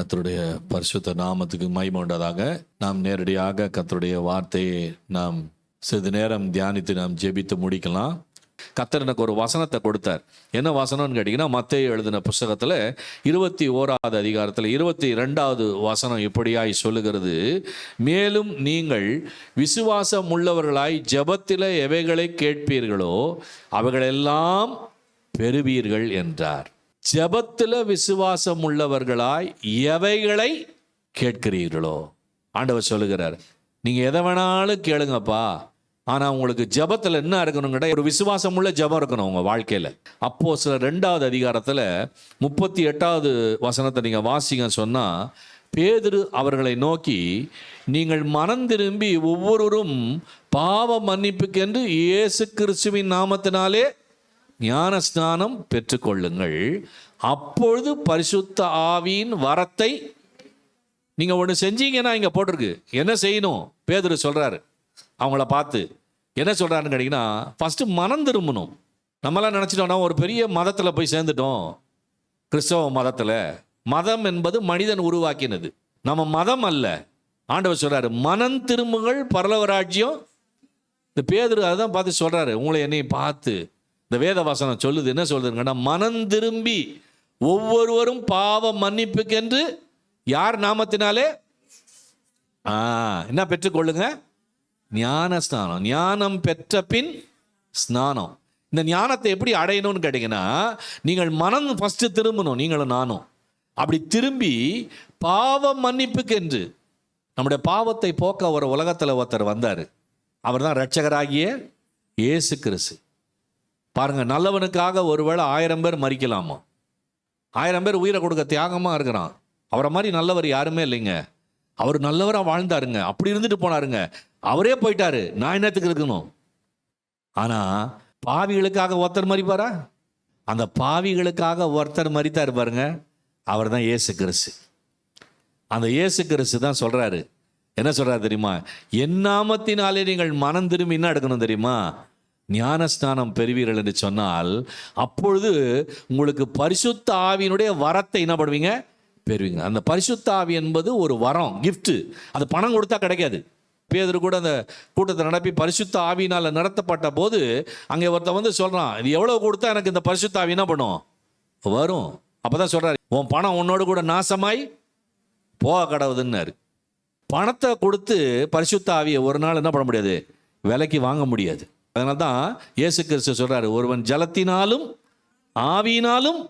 கர்த்தருடைய பரிசுத்த நாமத்துக்கு மகிமை உண்டதாக. நாம் நேரடியாக கர்த்தருடைய வார்த்தையை நாம் சிறிது நேரம் தியானித்து நாம் ஜெபித்து முடிக்கலாம். கர்த்தர் எனக்கு ஒரு வசனத்தை கொடுத்தார். என்ன வசனம்னு கேட்டிங்கன்னா, மத்தேயு எழுதின புஸ்தகத்தில் 21வது அதிகாரத்தில் 22வது வசனம் இப்படியாய் சொல்லுகிறது: மேலும் நீங்கள் விசுவாசம் உள்ளவர்களாய் ஜெபத்தில் எவைகளை கேட்பீர்களோ அவைகளெல்லாம் பெறுவீர்கள் என்றார். ஜெபத்தில் விசுவாசம் உள்ளவர்களாய் எவைகளை கேட்கிறீர்களோ, ஆண்டவர் சொல்லுகிறார், நீங்கள் எதை வேணாலும் கேளுங்கப்பா, ஆனால் உங்களுக்கு ஜெபத்தில் என்ன இருக்கணுங்கிட்ட ஒரு விசுவாசம் உள்ள ஜெபம் இருக்கணும் உங்கள் வாழ்க்கையில். அப்போஸ்தலர் 2வது அதிகாரத்தில் 38வது வசனத்தை நீங்கள் வாசிங்க சொன்னால், பேதுரு அவர்களை நோக்கி, நீங்கள் மனம் திரும்பி ஒவ்வொருவரும் பாவ மன்னிப்புக்கென்று இயேசு கிறிஸ்துவின் நாமத்தினாலே ஞானஸ்நானம் பெற்றுக்கொள்ளுங்கள், அப்பொழுது பரிசுத்த ஆவியின் வரத்தை நீங்கள் ஒன்று செஞ்சீங்கன்னா, இங்கே போட்டிருக்கு என்ன செய்யணும். பேதுரு சொல்கிறாரு, அவங்கள பார்த்து என்ன சொல்கிறாருன்னு கேட்டிங்கன்னா, ஃபஸ்ட்டு மனம் திரும்பணும். நம்மளாம் நினச்சிட்டோம்னா ஒரு பெரிய மதத்தில் போய் சேர்ந்துட்டோம். கிறிஸ்தவ மதத்தில், மதம் என்பது மனிதன் உருவாக்கினது, நம்ம மதம் அல்ல. ஆண்டவர் சொல்கிறாரு, மனம் திரும்புங்கள் பரலோக ராஜ்யம். இந்த பேதுரு அதுதான் பார்த்து சொல்கிறாரு, உங்களை என்னையும் பார்த்து இந்த வேத வசனம் சொல்லுது. என்ன சொல்லுதுங்கன்னா, மனம் திரும்பி ஒவ்வொருவரும் பாவ மன்னிப்புக்கென்று யார் நாமத்தினாலே என்ன பெற்றுக்கொள்ளுங்க? ஞானஸ்நானம். ஞானம் பெற்ற பின் ஸ்நானம். இந்த ஞானத்தை எப்படி அடையணும்னு கேட்டிங்கன்னா, நீங்கள் மனம் ஃபஸ்ட்டு திரும்பணும், நீங்களும் நானும். அப்படி திரும்பி பாவ மன்னிப்புக்கென்று, நம்முடைய பாவத்தை போக்க ஒரு உலகத்தில் ஒருத்தர் வந்தார். அவர் தான் இரட்சகராகிய இயேசு கிறிஸ்து. பாருங்கள், நல்லவனுக்காக ஒருவேளை 1000 பேர் மறிக்கலாமா, 1000 பேர் உயிரை கொடுக்க தியாகமாக இருக்கிறான். அவரை மாதிரி நல்லவர் யாருமே இல்லைங்க. அவர் நல்லவராக வாழ்ந்தாருங்க, அப்படி இருந்துட்டு போனாருங்க. அவரே போயிட்டாரு, நான் என்னத்துக்கு இருக்கணும்? ஆனால் பாவிகளுக்காக ஒருத்தர் மறிப்பாரா? அந்த பாவிகளுக்காக ஒருத்தர் மறித்தார் பாருங்க, அவர் தான் இயேசு கிறிஸ்து. அந்த இயேசு கிறிஸ்து தான் சொல்கிறாரு, என்ன சொல்கிறாரு தெரியுமா? என் நாமத்தினாலே நீங்கள் மனம் திரும்பி என்ன எடுக்கணும் தெரியுமா? ஞானஸ்நானம் பெறுவீர்கள் என்று சொன்னால், அப்பொழுது உங்களுக்கு பரிசுத்த ஆவியினுடைய வரத்தை என்ன பண்ணுவீங்க? பெறுவீங்க. அந்த பரிசுத்த ஆவி என்பது ஒரு வரம், கிஃப்ட். அது பணம் கொடுத்தா கிடைக்காது. பேதுரு கூட அந்த கூட்டத்தை நடப்பி பரிசுத்த ஆவியினால் நடத்தப்பட்ட போது அங்கே ஒருத்தன் வந்து சொல்கிறான், இது எவ்வளோ கொடுத்தா எனக்கு இந்த பரிசுத்த ஆவி என்ன பண்ணும்? வரும். அப்போ தான் சொல்கிறார், உன் பணம் உன்னோடு கூட நாசமாய் போக கடவுதுன்னாரு. பணத்தை கொடுத்து பரிசுத்த ஆவியை ஒரு நாள் என்ன பண்ண முடியாது? விலைக்கு வாங்க முடியாது. அதனால தான் இயேசு கிறிஸ்து சொல்கிறாரு, ஒருவன் ஜலத்தினாலும் ஆவியினாலும்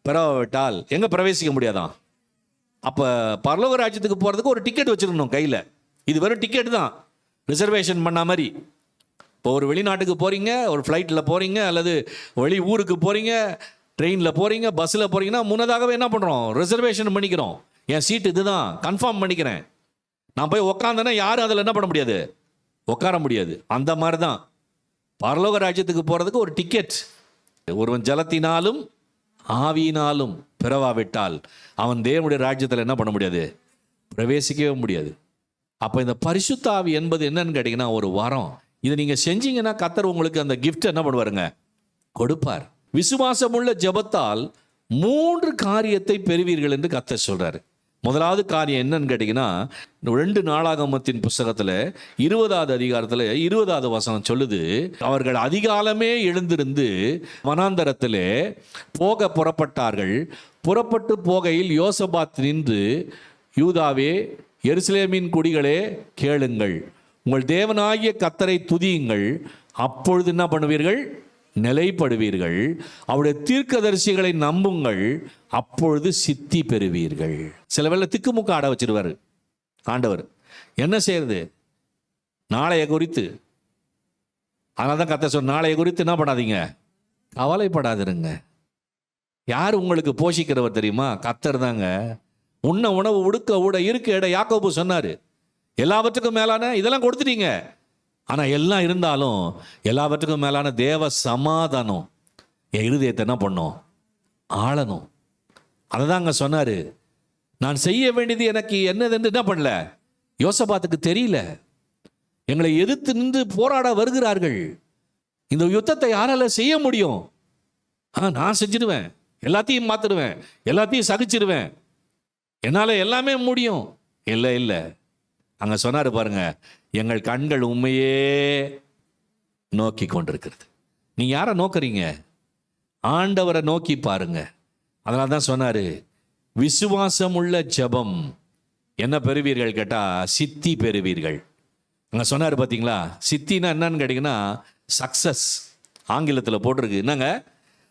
பிறவிட்டால் எங்கே பிரவேசிக்க முடியாதான்? அப்போ பரலோக ராஜ்யத்துக்கு போகிறதுக்கு ஒரு டிக்கெட் வச்சுருக்கணும் கையில். இது வெறும் டிக்கெட் தான், ரிசர்வேஷன் பண்ண மாதிரி. இப்போ ஒரு வெளிநாட்டுக்கு போகிறீங்க, ஒரு ஃப்ளைட்டில் போகிறீங்க, அல்லது வெளி ஊருக்கு போகிறீங்க, ட்ரெயினில் போகிறீங்க, பஸ்ஸில் போகிறீங்கன்னா முன்னதாகவே என்ன பண்ணுறோம்? ரிசர்வேஷன் பண்ணிக்கிறோம். என் சீட்டு இது தான், கன்ஃபார்ம் பண்ணிக்கிறேன். நான் போய் உக்காந்தேன்னா யாரும் அதில் என்ன பண்ண முடியாது? உட்கார முடியாது. அந்த மாதிரி தான் பரலோக ராஜ்யத்துக்கு போகிறதுக்கு ஒரு டிக்கெட். ஒருவன் ஜலத்தினாலும் ஆவியினாலும் பிறவாவிட்டால் அவன் தேவனுடைய ராஜ்யத்தில் என்ன பண்ண முடியாது? பிரவேசிக்கவே முடியாது. அப்போ இந்த பரிசுத்த ஆவி என்பது என்னன்னு கேட்டிங்கன்னா, ஒரு வரம். இதை நீங்கள் செஞ்சீங்கன்னா கர்த்தர் உங்களுக்கு அந்த கிஃப்ட் என்ன பண்ணுவாருங்க? கொடுப்பார். விசுவாசமுள்ள ஜெபத்தால் 3 காரியத்தை பெறுவீர்கள் என்று கர்த்தர் சொல்கிறார். முதலாவது காரியம் என்னன்னு கேட்டிங்கன்னா, 2 நாளாகமத்தின் புஸ்தகத்தில் 20வது அதிகாரத்தில் 20வது வசனம் சொல்லுது, அவர்கள் அதிகாலமே எழுந்திருந்து வனாந்தரத்திலே போக புறப்பட்டார்கள். புறப்பட்டு போகையில் யோசபாத் நின்று, யூதாவே எருசலேமின் குடிகளே கேளுங்கள், உங்கள் தேவனாகிய கர்த்தரை துதியுங்கள், அப்பொழுது என்ன பண்ணுவீர்கள்? நிலைப்படுவீர்கள். அவருடைய தீர்க்கதரிசிகளை நம்புங்கள், அப்பொழுது சித்தி பெறுவீர்கள். சில வேளை திக்குமுக்க ஆட வச்சிருவார் ஆண்டவர். என்ன செய்யறது? நாளைய குறித்து. அதனால தான் கர்த்தர் சொன்ன, நாளைய குறித்து என்ன பண்ணாதீங்க? கவலைப்படாதிருங்க. யார் உங்களுக்கு போஷிக்கிறவர் தெரியுமா? கர்த்தர் தாங்க. உண்ண உணவு, உடுக்க உட, இருக்க இட, யாக்கோபு சொன்னார், எல்லாவற்றுக்கும் மேலான இதெல்லாம் கொடுத்துட்டீங்க. ஆனால் எல்லாம் இருந்தாலும் எல்லாவற்றுக்கும் மேலான தேவ சமாதானம் என் இருதயத்தை என்ன பண்ணும்? ஆளணும். அதை தான் அங்கே சொன்னார். நான் செய்ய வேண்டியது எனக்கு என்னதுன்னு என்ன பண்ணல? யோசபாத்துக்கு தெரியல. எங்களை எதிர்த்து நின்று போராட வருகிறார்கள். இந்த யுத்தத்தை யாரால செய்ய முடியும்? நான் செஞ்சிடுவேன், எல்லாத்தையும் மாற்றிடுவேன், எல்லாத்தையும் சகிச்சிடுவேன். என்னால் எல்லாமே முடியும். இல்லை இல்லை, அங்கே சொன்னார் பாருங்க, எங்கள் கண்கள் உண்மையே நோக்கி கொண்டிருக்கிறது. நீங்கள் யாரை நோக்குறீங்க? ஆண்டவரை நோக்கி பாருங்க. அதனால தான் சொன்னார், விசுவாசம் உள்ள ஜெபம் என்ன பெறுவீர்கள் கேட்டால் சித்தி பெறுவீர்கள். அங்கே சொன்னார் பார்த்தீங்களா, சித்தினா என்னன்னு கேட்டிங்கன்னா சக்ஸஸ். ஆங்கிலத்தில் போட்டிருக்கு என்னங்க,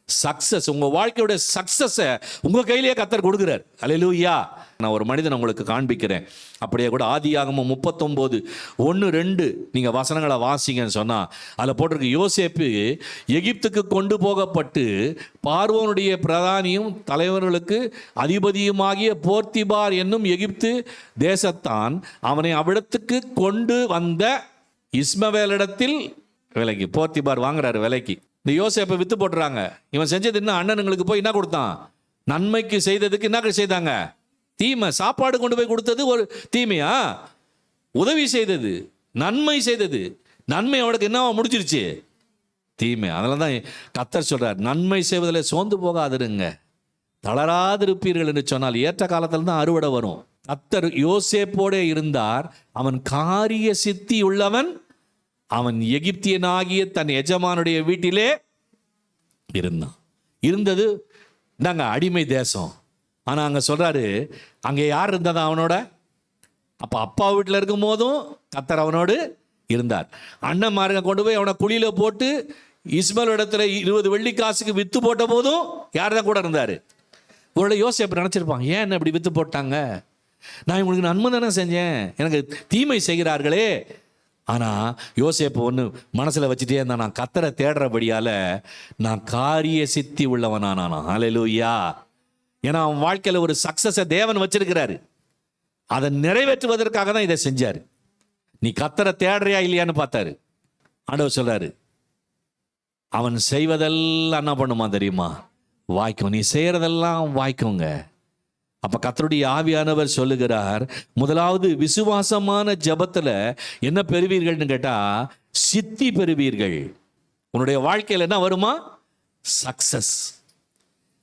சக்ஸஸ். உங்கள் வாழ்க்கையோட சக்ஸஸை உங்கள் கையிலேயே கர்த்தர் கொடுக்குறார். அல்லேலூயா. நான் ஒரு மனிதனை உங்களுக்கு காண்பிக்கிறேன். அப்படியே கூட ஆதியாகமம் 39:1-2 நீங்கள் வசனங்களை வாசிங்கன்னு சொன்னால் அதில் போட்டிருக்கு, யோசேப்பு எகிப்துக்கு கொண்டு போகப்பட்டு பார்வோனுடைய பிரதானியும் தலைவர்களுக்கு அதிபதியுமாகிய போர்த்திபார் என்னும் எகிப்து தேசத்தான் அவனை அவ்விடத்துக்கு கொண்டு வந்த இஸ்மவேலிடத்தில் விலைக்கு. போர்த்திபார் வாங்குறாரு விலைக்கு. இந்த யோசேப்பை வித்து போட்டுறாங்க. இவன் செஞ்சது என்ன, அண்ணனுங்களுக்கு போய் என்ன கொடுத்தான், நன்மைக்கு செய்ததுக்கு என்ன செய்தாங்க, தீமை. சாப்பாடு கொண்டு போய் கொடுத்தது ஒரு தீமையா? உதவி செய்தது, நன்மை செய்தது. நன்மை அவனுக்கு என்ன முடிச்சிருச்சு, தீமை. அதனால தான் கர்த்தர் சொல்றார், நன்மை செய்வதில் சோர்ந்து போகாதிருங்க, தளராதிருப்பீர்கள் என்று சொன்னால் ஏற்ற காலத்தில் தான் அறுவடை வரும். கர்த்தர் யோசேப்போடே இருந்தார். அவன் காரிய சித்தி உள்ளவன். அவன் எகிப்தியனாகிய தன் எஜமானுடைய வீட்டிலே இருந்தான். இருந்தது நாங்கள் அடிமை தேசம். ஆனால் அங்கே சொல்கிறாரு, அங்கே யார் இருந்தாதான் அவனோட? அப்போ அப்பா வீட்டில் இருக்கும் போதும் கர்த்தர் அவனோடு இருந்தார். அண்ணன்மாருங்க கொண்டு போய் அவனை குழியில் போட்டு இஸ்மேல் இடத்துல 20 வெள்ளிக்காசுக்கு விற்று போட்ட போதும் யார் தான் கூட இருந்தார்? ஒரு யோசேப்பு நினச்சிருப்பான், ஏன் என்ன இப்படி விற்று போட்டாங்க, நான் இவங்களுக்கு நன்மை தானே செஞ்சேன், எனக்கு தீமை செய்கிறார்களே. ஆனால் யோசேப்பு ஒன்று மனசில் வச்சுட்டே இருந்தான், நான் கர்த்தரை தேடுறபடியால் நான் காரிய சித்தி உள்ளவனானான். ஹல்லேலூயா. ஏன்னா அவன் வாழ்க்கையில் ஒரு சக்ஸஸை தேவன் வச்சிருக்கிறாரு. அதை நிறைவேற்றுவதற்காக தான் இதை செஞ்சார். நீ கர்த்தரை தேடுறியா இல்லையான்னு பார்த்தாரு. ஆண்டவர் சொல்றாரு, அவன் செய்வதெல்லாம் என்ன பண்ணுமா தெரியுமா, வாய்க்கும். நீ செய்யறதெல்லாம் வாய்க்குங்க. அப்ப கர்த்தருடைய ஆவியானவர் சொல்லுகிறார், முதலாவது விசுவாசமான ஜெபத்துல என்ன பெறுவீர்கள்னு கேட்டா சித்தி பெறுவீர்கள். உன்னுடைய வாழ்க்கையில் என்ன வருமா, சக்சஸ்.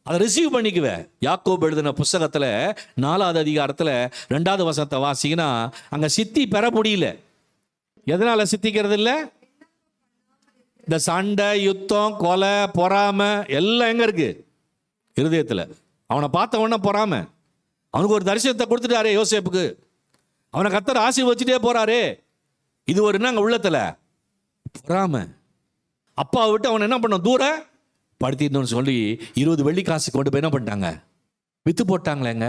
அதை ரிசீவ் பண்ணிக்குவ. யாக்கோபு எழுதின புஸ்தகத்தில் 4வது அதிகாரத்தில் 2வது வசனத்தை வாசிங்கன்னா அங்கே சித்தி பெற முடியல. எதனால சித்திக்கிறது இல்லை? இந்த சண்டை, யுத்தம், கொலை, பொறாமை எல்லாம் எங்க இருக்கு? இருதயத்தில். அவனை பார்த்த உடனே பொறாமை. அவனுக்கு ஒரு தரிசனத்தை கொடுத்துட்டாரே யோசேப்புக்கு, அவனை கர்த்தர் ஆசீர்வதிச்சுட்டே போறாரே. இது ஒரு என்னங்க உள்ளத்தில் பொறாமை. அப்பாவை விட்டு அவனை என்ன பண்ண, தூர படுத்தின்னு சொல்லி 20 வெள்ளிக்காசு கொண்டு போய் என்ன பண்ணிட்டாங்க, வித்து போட்டாங்களேங்க.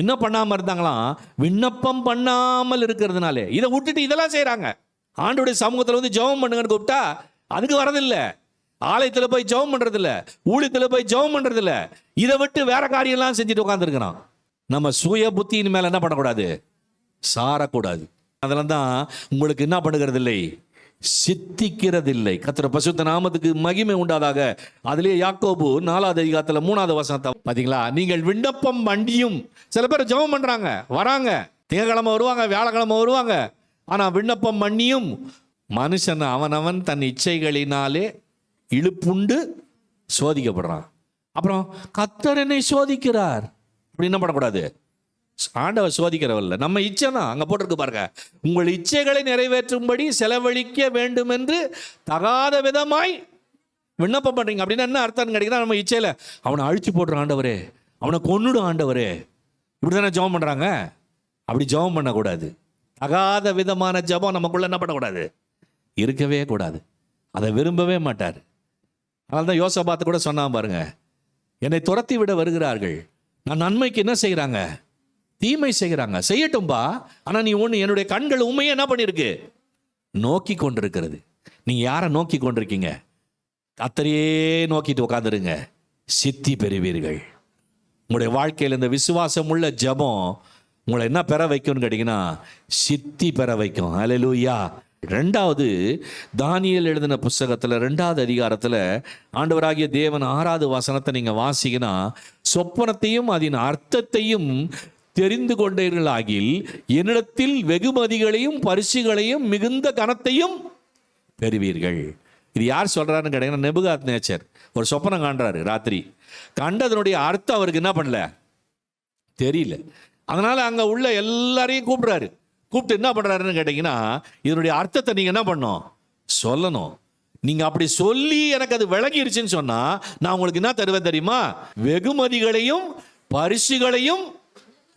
என்ன பண்ணாம இருந்தாங்களாம், விண்ணப்பம் பண்ணாமல் இருக்கிறதுனாலே. இதை விட்டுட்டு இதெல்லாம் செய்யறாங்க. ஆண்டோடைய சமூகத்தில் வந்து ஜெபம் பண்ணுங்கன்னு கூப்பிட்டா அதுக்கு வரதில்லை. ஆலயத்தில் போய் ஜெபம் பண்றதில்ல, ஊழியத்தில் போய் ஜெபம் பண்றதில்ல. இதை விட்டு வேற காரியம்லாம் செஞ்சுட்டு உட்காந்துருக்கிறான். நம்ம சுய புத்தியின் மேல என்ன பண்ணக்கூடாது, சாரக்கூடாது. அதெல்லாம் தான் உங்களுக்கு என்ன பண்ணுகிறது இல்லை, சித்திக்கிறதில்லை. கர்த்தர் பரிசுத்த நாமத்துக்கு மகிமை உண்டாதாக. அதிலே யாக்கோபு 4வது அதிகாரத்தில் 3வது வசனத்தை பாத்தீங்களா, நீங்கள் விண்ணப்பம் பண்ணியும். சில பேர் ஜெபம் பண்றாங்க, வராங்க, திங்கக்கிழமை வருவாங்க, வியாழக்கிழமை வருவாங்க. ஆனா விண்ணப்பம் பண்ணியும் மனுஷன் அவனவன் தன் இச்சைகளினாலே இழுப்புண்டு சோதிக்கப்படுறான். அப்புறம் கர்த்தர் என்னை சோதிக்கிறார். அப்படி என்ன பண்ணக்கூடாது, ஆண்டவர் சோதிக்கிறவல்ல, நம்ம இச்சை தான். அங்கே போட்டிருக்கு பாருங்க, உங்கள் இச்சைகளை நிறைவேற்றும்படி செலவழிக்க வேண்டும் என்று தகாத விதமாய் விண்ணப்பம் பண்ணுறீங்க. அப்படின்னா என்ன அர்த்தம்னு கேட்டீங்கன்னா, நம்ம இச்சையில் அவனை அழிச்சு போடுற ஆண்டவரே, அவனை கொன்னுடு ஆண்டவரே, இப்படி தானே ஜெபம் பண்ணுறாங்க. அப்படி ஜெபம் பண்ணக்கூடாது. தகாத விதமான ஜெபம் நமக்குள்ள என்ன பண்ணக்கூடாது, இருக்கவே கூடாது. அதை விரும்பவே மாட்டார். அதனால தான் யோசபாத்து கூட சொன்னா பாருங்க, என்னை துரத்தி விட வருகிறார்கள், நான் நன்மைக்கு என்ன செய்கிறாங்க, தீமை செய்கிறாங்க. செய்யட்டும்பா, ஆனா நீ ஒன்று, என்னுடைய கண்கள் உண்மையை என்ன பண்ணிருக்கு, நோக்கி கொண்டிருக்கிறது. நீங்க யாரை நோக்கி கொண்டிருக்கீங்க? கர்த்தரையே நோக்கிட்டு உட்காந்துருங்க, சித்தி பெறுவீர்கள். உங்களுடைய வாழ்க்கையில் இந்த விசுவாசம் உள்ள ஜெபம் உங்களை என்ன பெற வைக்கும்னு கேட்டீங்கன்னா, சித்தி பெற வைக்கும். ஹல்லேலூயா. 2வது தானியேல் எழுதின புஸ்தகத்தில் 2வது அதிகாரத்தில் ஆண்டவராகிய தேவன் 6வது வசனத்தை நீங்கள் வாசிங்கன்னா, சொப்பனத்தையும் அதன் அர்த்தத்தையும் தெரிந்து கொண்டீர்களாகில் என்னிடத்தில் வெகுமதிகளையும் பரிசுகளையும் மிகுந்த கனத்தையும் பெறுவீர்கள். இது யார் சொல்றாருன்னு கேட்டீங்கன்னா, நேபுகாத்நேச்சர் ஒரு சொப்பனம் காண்றாரு ராத்திரி. கண்டதனுடைய அர்த்தம் அவருக்கு என்ன பண்ணல, தெரியல. அதனால அங்க உள்ள எல்லாரையும் கூப்பிடுறாரு. கூப்பிட்டு என்ன பண்றாருன்னு கேட்டீங்கன்னா, இதனுடைய அர்த்தத்தை நீங்க என்ன பண்ணணும், சொல்லணும். நீங்க அப்படி சொல்லி எனக்கு அது விளங்கிருச்சுன்னு சொன்னா நான் உங்களுக்கு என்ன தருவேன் தெரியுமா? வெகுமதிகளையும் பரிசுகளையும்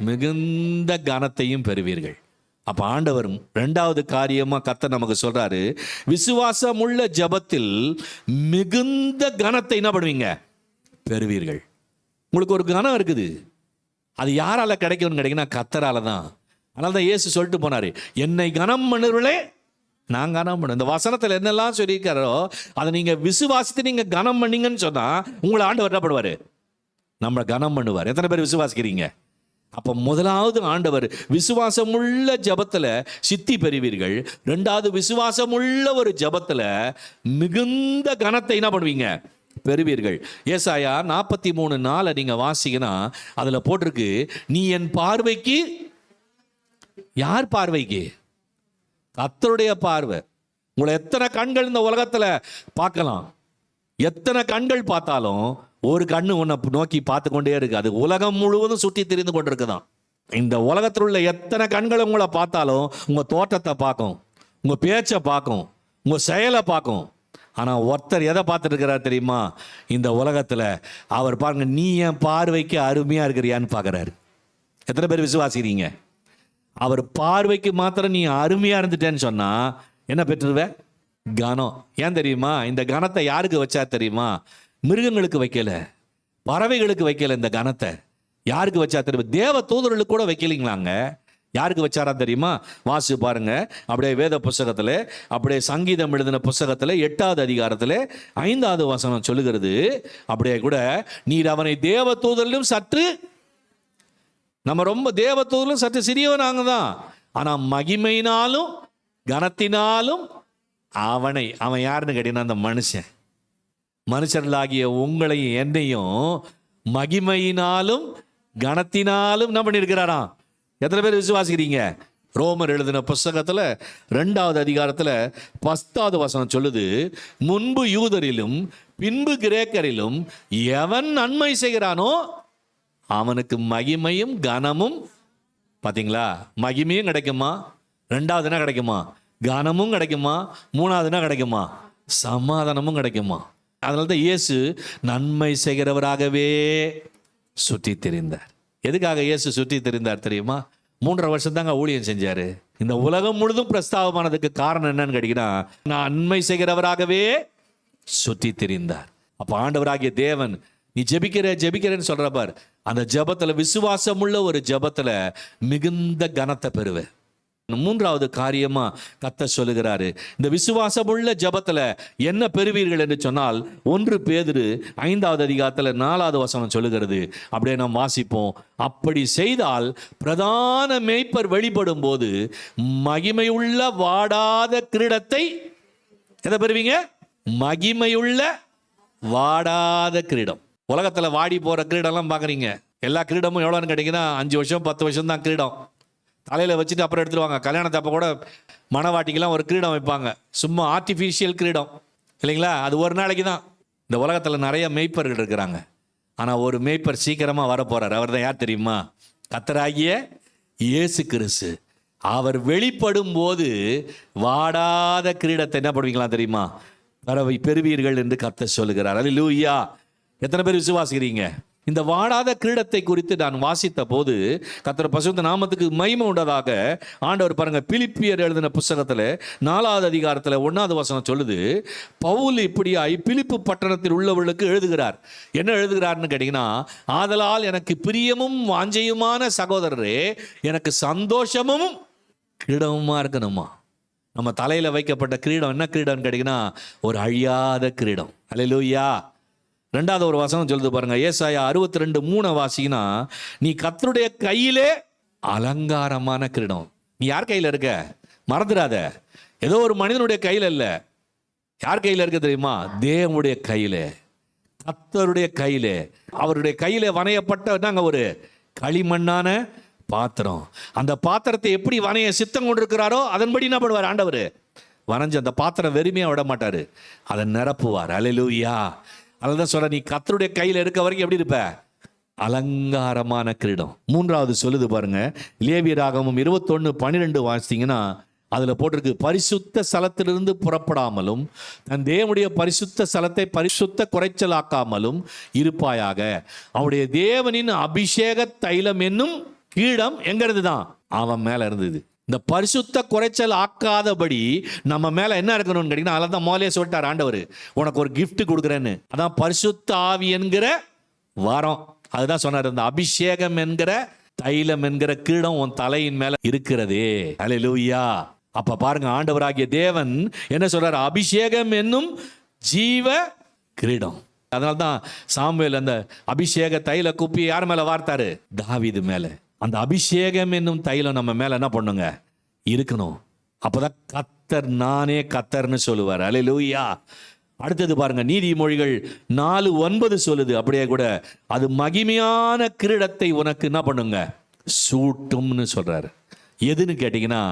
மிகுந்த கனத்தையும் பெறுவீர்கள். அப்ப ஆண்டவர் இரண்டாவது காரியமா கர்த்தர் நமக்கு சொல்றாரு, விசுவாசம் உள்ள ஜெபத்தில் மிகுந்த கனத்தை என்ன பண்ணுவீங்க, பெறுவீர்கள். உங்களுக்கு ஒரு கனம் இருக்குது, அது யாரால கிடைக்கும்னு கேட்டீங்கன்னா கர்த்தரால தான். அதனால தான் இயேசு சொல்லிட்டு போனாரு, என்னை கனம் பண்ணுவர்களே நான் கனம் பண்ண. இந்த வசனத்தில் என்னெல்லாம் சொல்லியிருக்காரோ அதை நீங்க விசுவாசித்து நீங்க கனம் பண்ணீங்கன்னு சொன்னா உங்களை ஆண்டவர் என்ன பண்ணுவாரு, நம்மளை கனம் பண்ணுவார். எத்தனை பேர் விசுவாசிக்கிறீங்க? அப்ப முதலாவது ஆண்டவர் விசுவாசமுள்ள ஜபத்துல சித்தி பெறுவீர்கள். ரெண்டாவது விசுவாசமுள்ள ஒரு ஜபத்துல மிகுந்த கனத்தை என்ன பண்ணுவீங்க, பெறுவீர்கள். ஏசாயா 43:4 நீங்க வாசிங்கன்னா அதுல போட்டிருக்கு, நீ என் பார்வைக்கு, யார் பார்வைக்கு? கர்த்தருடைய பார்வை. உங்களை எத்தனை கண்கள் இந்த உலகத்துல பார்க்கலாம், எத்தனை கண்கள் பார்த்தாலும் ஒரு கண்ணு உன்னை நோக்கி பார்த்து கொண்டே இருக்கு. அது உலகம் முழுவதும் சுற்றி திரிந்து கொண்டிருக்குதான். இந்த உலகத்தில் உள்ள எத்தனை கண்கள் உங்களை பார்த்தாலும் உங்க தோற்றத்தை பார்க்கும், உங்க பேச்சை பார்க்கும், உங்க செயலை பார்க்கும். ஆனா ஒருத்தர் எதை பார்த்துட்டு இருக்கிறார் தெரியுமா? இந்த உலகத்துல அவர் பாருங்க, நீ என் பார்வைக்கு அருமையா இருக்கிறியான்னு பார்க்கறாரு. எத்தனை பேர் விசுவாசிக்கிறீங்க? அவர் பார்வைக்கு மாத்திரம் நீ அருமையா இருந்துட்டேன்னு சொன்னா என்ன பெற்றுருவ? கனம். ஏன் தெரியுமா? இந்த கனத்தை யாருக்கு வச்சா தெரியுமா? மிருகங்களுக்கு வைக்கல, பறவைகளுக்கு வைக்கல. இந்த கனத்தை யாருக்கு வச்சா தெரியுமா? தேவ தூதர்களுக்கு கூட வைக்கலீங்களாங்க. யாருக்கு வச்சாரா தெரியுமா? வாசி பாருங்க, அப்படியே வேத புஸ்தகத்துல, அப்படியே சங்கீதம் எழுதின புஸ்தகத்துல 8வது அதிகாரத்துல 5வது வசனம் சொல்லுகிறது, அப்படியே கூட நீர் அவனை தேவ தூதரிலும் சற்று, நம்ம ரொம்ப தேவ தூதரிலும் சற்று சிறியவனாங்க தான், ஆனா மகிமையினாலும் கனத்தினாலும் அவன் யாருன்னு கேட்டீங்கன்னா அந்த மனுஷர்களாகிய உங்களையும் என்னையும் மகிமையினாலும் கனத்தினாலும் என்ன பண்ணியிருக்கிறாராம். எத்தனை பேர் விசுவாசிக்கிறீங்க? ரோமர் எழுதின புஸ்தகத்துல 2வது அதிகாரத்துல 10வது வசனம் சொல்லுது, முன்பு யூதரிலும் பின்பு கிரேக்கரிலும் எவன் நன்மை செய்கிறானோ அவனுக்கு மகிமையும் கனமும். பாத்தீங்களா? மகிமையும் கிடைக்குமா, ரெண்டாவதுனா கிடைக்குமா, கனமும் கிடைக்குமா, மூணாவதுனா கிடைக்குமா, சமாதானமும் கிடைக்குமா. அதனால்தான் இயேசு நன்மை செய்கிறவராகவே சுற்றி திரிந்தார். எதுக்காக இயேசு சுற்றி திரிந்தார் தெரியுமா? 3.5 வருஷம் தாங்க ஊழியம் செஞ்சாரு. இந்த உலகம் முழுதும் பிரஸ்தாபமானதுக்கு காரணம் என்னன்னு கேட்டீங்கன்னா, நன்மை செய்கிறவராகவே சுற்றி திரிந்தார். அப்ப ஆண்டவராகிய தேவன், நீ ஜெபிக்கிறேன்னு சொல்ற பார், அந்த ஜெபத்துல விசுவாசம் உள்ள ஒரு ஜெபத்துல மிகுந்த கனத்தை பெறுவ. 3வது காரியமா கர்த்தர் சொல்லுகிறாரு, இந்த விசுவாசமுள்ள ஜெபத்துல என்ன பெறுவீர்கள் என்று சொன்னால் 1 பேதுரு 5வது அதிகாரத்துல 4வது வசனம் சொல்லுகிறது. அப்படியே நாம் வாசிப்போம். அப்படி செய்தால் பிரதான மேய்ப்பர் வெளிப்படும் போது மகிமையுள்ள வாடாத கிரீடத்தை எதை பெறுவீங்க? மகிமையுள்ள வாடாத கிரீடம். உலகத்துல வாடி போற கிரீடம்லாம் பாக்குறீங்க. எல்லா கிரீடமும் எவ்வளோன்னு கேட்டீங்கன்னா 5 வருஷம் 10 வருஷம் தான் கிரீடம். தலையில் வச்சுட்டு அப்புறம் எடுத்துருவாங்க. கல்யாணத்தை அப்போ கூட மணவாட்டிக்கெல்லாம் ஒரு கிரீடம் வைப்பாங்க, சும்மா ஆர்டிஃபிஷியல் கிரீடம் இல்லைங்களா? அது ஒரு நாளைக்கு தான். இந்த உலகத்தில் நிறைய மேய்ப்பர்கள் இருக்கிறாங்க, ஆனால் ஒரு மேய்ப்பர் சீக்கிரமாக வர போறார். அவர் தான் யார் தெரியுமா? கர்த்தராகிய இயேசு கிறிஸ்து. அவர் வெளிப்படும் போது வாடாத கிரீடத்தை என்ன பண்ணுவீங்களா தெரியுமா? பெறுவீர்கள் என்று கர்த்தர் சொல்லுகிறார். அல்லேலூயா. எத்தனை பேர் விசுவாசிக்கிறீங்க? இந்த வாடாத கிரீடத்தை குறித்து நான் வாசித்த போது கர்த்தர் பரிசுத்த நாமத்துக்கு மகிமை உண்டதாக ஆண்டவர் பாருங்க, பிலிப்பியர் எழுதின புஸ்தகத்துல 4வது அதிகாரத்துல 1வது வசனம் சொல்லுது, பவுல் இப்படியாய் பிலிப்பு பட்டணத்தில் உள்ளவர்களுக்கு எழுதுகிறார். என்ன எழுதுகிறார்னு கேட்டீங்கன்னா, ஆதலால் எனக்கு பிரியமும் வாஞ்சையுமான சகோதரரே, எனக்கு சந்தோஷமும் கிரீடமுமா இருக்கணுமா. நம்ம தலையில வைக்கப்பட்ட கிரீடம் என்ன கிரீடம்னு கேட்டீங்கன்னா, ஒரு அழியாத கிரீடம். அல்லேலூயா. 2வது ஒரு வசனம் சொல்லுது பாருங்க, ஏசாயா 62:3 வாசினா, நீ கர்த்தருடைய கையிலே அலங்காரமான கிரீடம். நீ யார் கையில இருக்க? மறந்துடாத. ஏதோ ஒரு மனிதனுடைய கையில இல்ல. யார் கையில இருக்க தெரியுமா? தேவனுடைய கையில, கர்த்தருடைய கையில. அவருடைய கையில வணையப்பட்ட ஒரு களிமண்ணான பாத்திரம். அந்த பாத்திரத்தை எப்படி வணைய சித்தம் கொண்டிருக்கிறாரோ அதன்படி என்ன பண்ணுவார் ஆண்டவர்? வரைஞ்சு அந்த பாத்திரம் வெறுமையா விட மாட்டாரு, அதை நிரப்புவார். அல்லேலூயா. அதுதான் சொல்ற, நீ கர்த்தருடைய கையில் இருக்க வரைக்கும் எப்படி இருப்ப? அலங்காரமான கிரீடம். மூன்றாவது சொல்லுது பாருங்க, லேவியராகமம் 21:12 வாசித்தீங்கன்னா அதுல போட்டிருக்கு, பரிசுத்த ஸ்தலத்திலிருந்து புறப்படாமலும் தன் தேவனுடைய பரிசுத்த ஸ்தலத்தை பரிசுத்த குறைச்சலாக்காமலும் இருப்பாயாக. அவருடைய தேவனின் அபிஷேக தைலம் என்னும் கீடம் எங்கிறது தான் அவன் மேல இருந்தது. இந்த பரிசுத்த குறைச்சல் ஆக்காதபடி நம்ம மேல என்ன இருக்கணும்னு கேட்டீங்கன்னா, அதில் தான் முதலே சொல்லிட்டார் ஆண்டவர், உனக்கு ஒரு gift கொடுக்குறேன்னு. அதான் பரிசுத்த ஆவி என்கிற வரம். அதுதான் சொன்னார், இந்த அபிஷேகம் என்கிற தைலம் என்கிற கீடம் உன் தலையின் மேல இருக்கிறதே. அல்லேலூயா. அப்ப பாருங்க, ஆண்டவராகிய தேவன் என்ன சொல்றாரு, அபிஷேகம் என்னும் ஜீவ கிரீடம். அதனால்தான் சாமுவேல் அந்த அபிஷேக தைல குப்பி யார் மேல வார்த்தாரு, தாவீது மேல. அந்த அபிஷேகம் என்னும் தைலம் நம்ம மேல என்ன பண்ணுங்க, இருக்கணும். அப்பதான் கத்தர் நானே கத்தர்னு சொல்லுவார். அல்லேலூயா. அடுத்தது பாருங்க, நீதிமொழிகள் 4:9 சொல்லுது, அப்படியே கூட அது மகிமையான கிரீடத்தை உனக்கு என்ன பண்ணுங்க, சூட்டும்னு சொல்றாரு. எதுன்னு கேட்டீங்கன்னா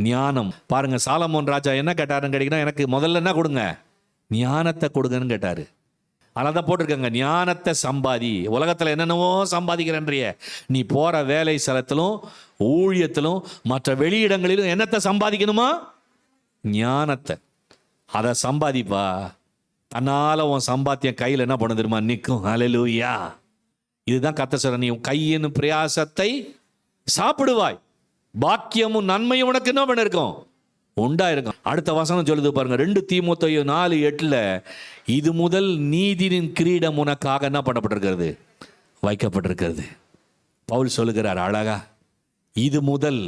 ஞானம். பாருங்க, சாலமோன் ராஜா என்ன கேட்டாருன்னு கேட்டீங்கன்னா, எனக்கு முதல்ல என்ன கொடுங்க, ஞானத்தை கொடுங்கன்னு கேட்டாரு. அதனால தான் போட்டிருக்காங்க, ஞானத்தை சம்பாதி. உலகத்தில் என்னென்னவோ சம்பாதிக்கிறன்றிய, நீ போற வேலை ஸ்தலத்திலும் ஊழியத்திலும் மற்ற வெளியிடங்களிலும் என்னத்தை சம்பாதிக்கணுமா, ஞானத்தை. அதை சம்பாதிப்பா, தன்னால உன் சம்பாத்தியம் கையில் என்ன பண்ண தெரியுமா, நிற்கும். அல்லேலூயா. இதுதான் கர்த்தர் சொல்ற, நீ கையின் பிரயாசத்தை சாப்பிடுவாய், பாக்கியமும் நன்மையும் உனக்கு என்ன பண்ண இருக்கும், உண்டாயிருக்கும். அடுத்த வசனம் சொல்லுது பாருங்க, 2 தீமோத்தேயு 4:8, இது முதல் நீதியின் கிரீடம் உனக்காக என்ன பண்ணப்பட்டிருக்கிறது, வைக்கப்பட்டிருக்கிறது. பவுல் சொல்லுகிறார் அழகா, இது முதல்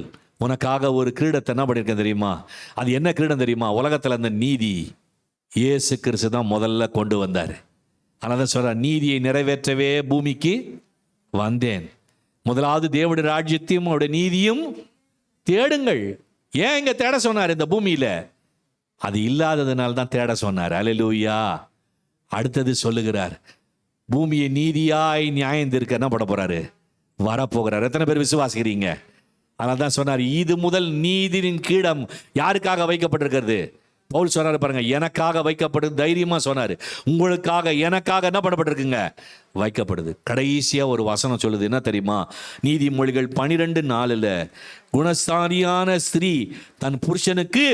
உனக்காக ஒரு கிரீடத்தை என்ன பண்ணியிருக்க தெரியுமா. அது என்ன கிரீடம் தெரியுமா, உலகத்தில் அந்த நீதி இயேசு கிறிஸ்து தான் முதல்ல கொண்டு வந்தார். அதனால தான் சொல்ற, நீதியை நிறைவேற்றவே பூமிக்கு வந்தேன். முதலாவது தேவனுடைய ராஜ்யத்தையும் அவருடைய நீதியும் தேடுங்கள். ஏன் இங்க தேட சொன்னார் இந்த பூமியில, அது இல்லாததுனால தான் தேட சொன்னார். அல்லேலூயா. அடுத்தது சொல்லுகிறார், பூமியை நீதியாய் நியாயம் தீர்க்க என்ன பண்ண போறாரு, வரப்போகிறார். எத்தனை பேர் விசுவாசிக்கிறீங்க? அதனால தான் சொன்னார், இது முதல் நீதியின் கீடம் யாருக்காக வைக்கப்பட்டிருக்கிறது. பவுல் சொன்னார் பாருங்க, எனக்காக வைக்கப்படு, தைரியமா சொன்னார், உங்களுக்காக எனக்காக என்ன பண்ணப்பட்டிருக்குங்க, வைக்கப்படுது. கடைசியா ஒரு வசனம் சொல்லுது, என்ன தெரியுமா, நீதிமொழிகள் 12:4, குணசாலியான ஸ்திரீ தன் புருஷனுக்கு,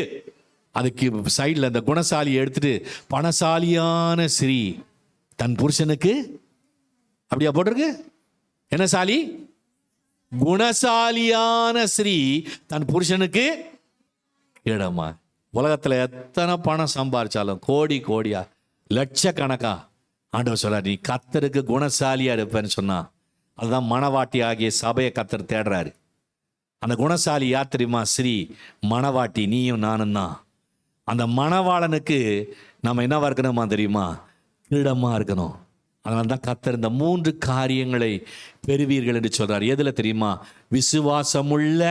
அதுக்கு சைடில் அந்த குணசாலியை எடுத்துட்டு பணசாலியான ஸ்திரீ தன் புருஷனுக்கு, அப்படியா போட்டிருக்கு, என்ன சாலி, குணசாலியான ஸ்திரீ தன் புருஷனுக்கு இடமா. உலகத்தில் எத்தனை பணம் சம்பாதிச்சாலும் கோடி கோடியா லட்சக்கணக்கா, ஆண்டவர் சொல்றார், நீ கர்த்தருக்கு குணசாலியா இருப்பேன்னு சொன்னா, அதுதான் மணவாட்டி ஆகிய சபையை கர்த்தர் தேடுறாரு. அந்த குணசாலி யார் தெரியுமா, ஸ்ரீ மணவாட்டி, நீயும் நானும் தான். அந்த மணவாளனுக்கு நம்ம என்னவா இருக்கணுமா தெரியுமா, கிரீடமா இருக்கணும். அதனால தான் கர்த்தர் இந்த 3 காரியங்களை பெறுவீர்கள் என்று சொல்றார். எதுல தெரியுமா, விசுவாசமுள்ள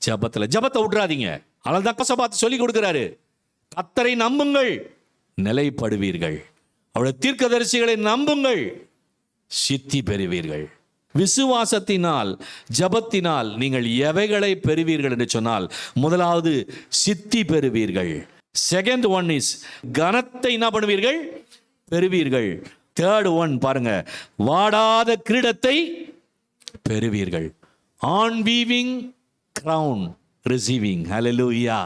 ஜபத்துல. ஜபத்தை விட்டுறாதீங்க. அதனால தான் பார்த்து சொல்லி கொடுக்கிறாரு, கர்த்தரை நம்புங்கள் நிலைப்படுவீர்கள், அவருடைய தீர்க்கதரிசிகளை நம்புங்கள் சித்தி பெறுவீர்கள். விசுவாசத்தினால் ஜபத்தினால் நீங்கள் எவைகளை பெறுவீர்கள் என்று சொன்னால், முதலாவது சித்தி பெறுவீர்கள். செகண்ட் ஒன் இஸ் கனத்தை என்ன பண்ணுவீர்கள், பெறுவீர்கள். தேர்ட் ஒன் பாருங்க, வாடாத கிரீடத்தை பெறுவீர்கள். On weaving crown receiving. Hallelujah.